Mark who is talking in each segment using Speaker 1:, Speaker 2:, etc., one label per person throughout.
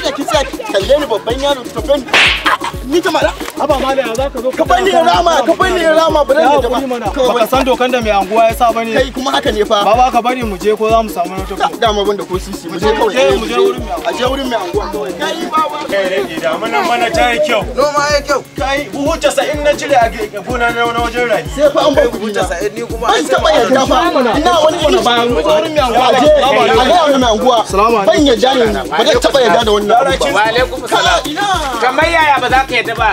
Speaker 1: Allah ki tsaya kalle ni babban yaro ta bani. Ni ta mala.
Speaker 2: Haba mala ya zaka zo
Speaker 1: ka bani rama ba dan da ba.
Speaker 2: Baka san dokan da mai anguwa ya sa bane.
Speaker 1: Kai kuma haka ne fa.
Speaker 2: Baba ka bari mu je ko za mu samu wata.
Speaker 1: Dama banda ko sisi mu je kawai.
Speaker 2: Mu je wurin mai anguwa.
Speaker 1: A je wurin mai anguwa kawai. Kai baba.
Speaker 3: Kai rage da mun mana ta yi kyau.
Speaker 4: Noma yayi kyau.
Speaker 3: Kai buhu 90 na cire a gona na wajen rani.
Speaker 1: Sai fa an bai buhu
Speaker 4: 90 ni kuma
Speaker 1: ban taba yarda fa. Ina wani irin
Speaker 2: bayan mu wurin mai anguwa.
Speaker 1: A mai anguwa. Ban yarda ne ba zan taba yarda da wannan abu ba.
Speaker 5: Wa alaikum salam. Kamar yaya ba za ka yarda ba?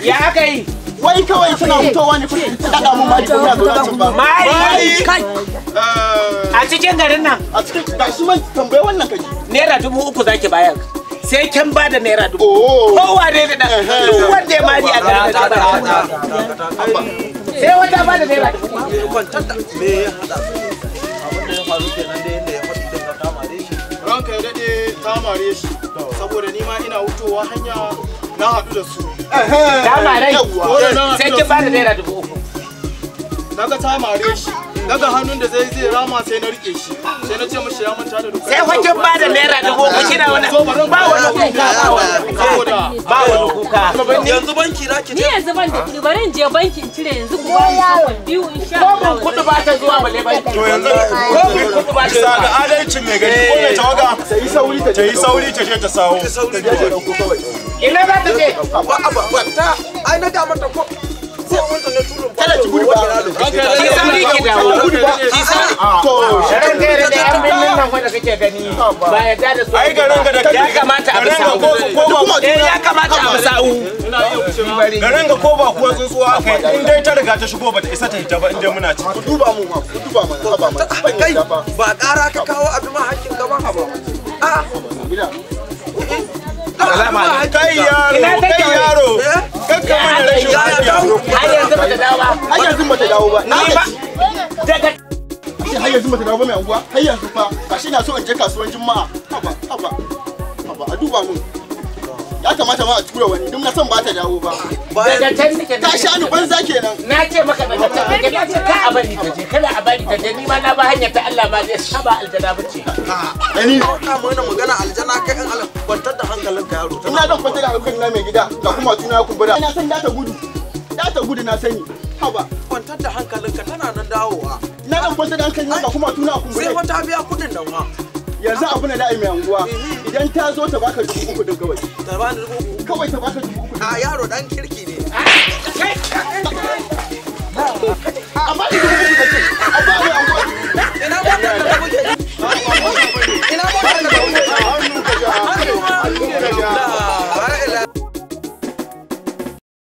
Speaker 5: Ya aka yi?
Speaker 1: Wai kawai suna fitowa ne kuma ta daga mun mari kuma ga cin ba.
Speaker 5: Mari kai. A cikin garin nan.
Speaker 1: A cikin gashi man tambaye wannan kaji.
Speaker 5: Naira 3000 zaki bayar. Sai kin ba da naira 1000. Kowa ne da duk wanda ya mari a garin nan. Sai wata ba da naira 1000.
Speaker 4: kwantar da me ya hada abin da ya faru kenan da yanda ya faɗi da ta mare shi.
Speaker 2: Ranka ya dade ta mare shi. Saboda ni ma ina wutowa hanya na haɗu da su.
Speaker 5: Ta mare sai kin ba da naira 3000.
Speaker 2: Naga ta mare shi. Daga hannun da zai rama sai na rike shi. Sai na ce mishi ya manta da doka.
Speaker 5: Sai kin ba da naira 1000 kina wani ba wani kuka ba wani kuka.
Speaker 4: Yanzu banki na ki
Speaker 6: Ni yanzu ban da kuɗi bari in je banki in cire yanzu ku ba ni biyu insha Allah.
Speaker 5: Ko kuɗi ba ta zuwa balle banki.
Speaker 3: To yanzu
Speaker 5: ko kuɗi ba ta
Speaker 3: bisa
Speaker 5: zuwa.
Speaker 3: ga adalcin mai gari ko mai tawaga
Speaker 1: Sai sauri ta
Speaker 3: ta yi sauri ta je ta sawo.
Speaker 5: Ina za ta je?
Speaker 4: ba ta ai na ga mata ko wanda na turo
Speaker 1: kada ki gudu ba.
Speaker 5: Ki sauri ki dawo. Ki sauri.
Speaker 1: To
Speaker 5: Sharan da da yan binnin nan wanda kake gani ba ya da su.
Speaker 3: Ai garin ga da
Speaker 5: ya kamata a bisa. Ya kamata a bisa.
Speaker 3: garin ga ko ba kuwa tsuntsuwa kai in dai ta riga ta shigo bata isa ta hita ba in dai muna ci.
Speaker 1: ku duba mu ma ku duba mana haba ma.
Speaker 4: kai ba ƙara ka kawo abin ma hakkin gaba a
Speaker 3: Kai yaro kakka mana rashin lafiya.
Speaker 5: Har yanzu ba ta dawo ba.
Speaker 1: Har yanzu bata dawo ba.
Speaker 5: Ni ba. Daga
Speaker 1: Har yanzu bata dawo ba mai anguwa. Har yanzu fa gashi na so in je kasuwan Juma'a. Haba a duba mu. Ya kamata ma a tura wani duk na san ba ta dawo ba.
Speaker 5: daga can nake.
Speaker 1: Ta sha ni banza kenan.
Speaker 5: Na ce maka daga can nake na ce ka a bari ta je kada a bari ta je ni ma na ba hanyar ta Allah ma zai saba aljana bace.
Speaker 1: Ani
Speaker 4: ka mana magana aljana kai an Allah kwantar da hankalinka yaro.
Speaker 1: ina zan kwanta da hankali na mai gida ga kuma tuna kumbura. Ina san da ta gudu. Da ta gudu na sani. Haba
Speaker 4: Kwantar da hankalinka tana nan dawowa.
Speaker 1: ina zan kwanta da hankali na ga kuma tuna
Speaker 4: Sai
Speaker 1: kumbura.
Speaker 4: wata biya kudin nan ma.
Speaker 1: Yanzu abu na da'i mai anguwa. Idan ta zo ta baka 3000 din kawai.
Speaker 4: Ta bani rubu.
Speaker 1: Kawai ta baka 3000.
Speaker 4: A yaro dan kirki ne.
Speaker 1: Amma 3000 da ce. Amma mai anguwa.
Speaker 4: Ina wannan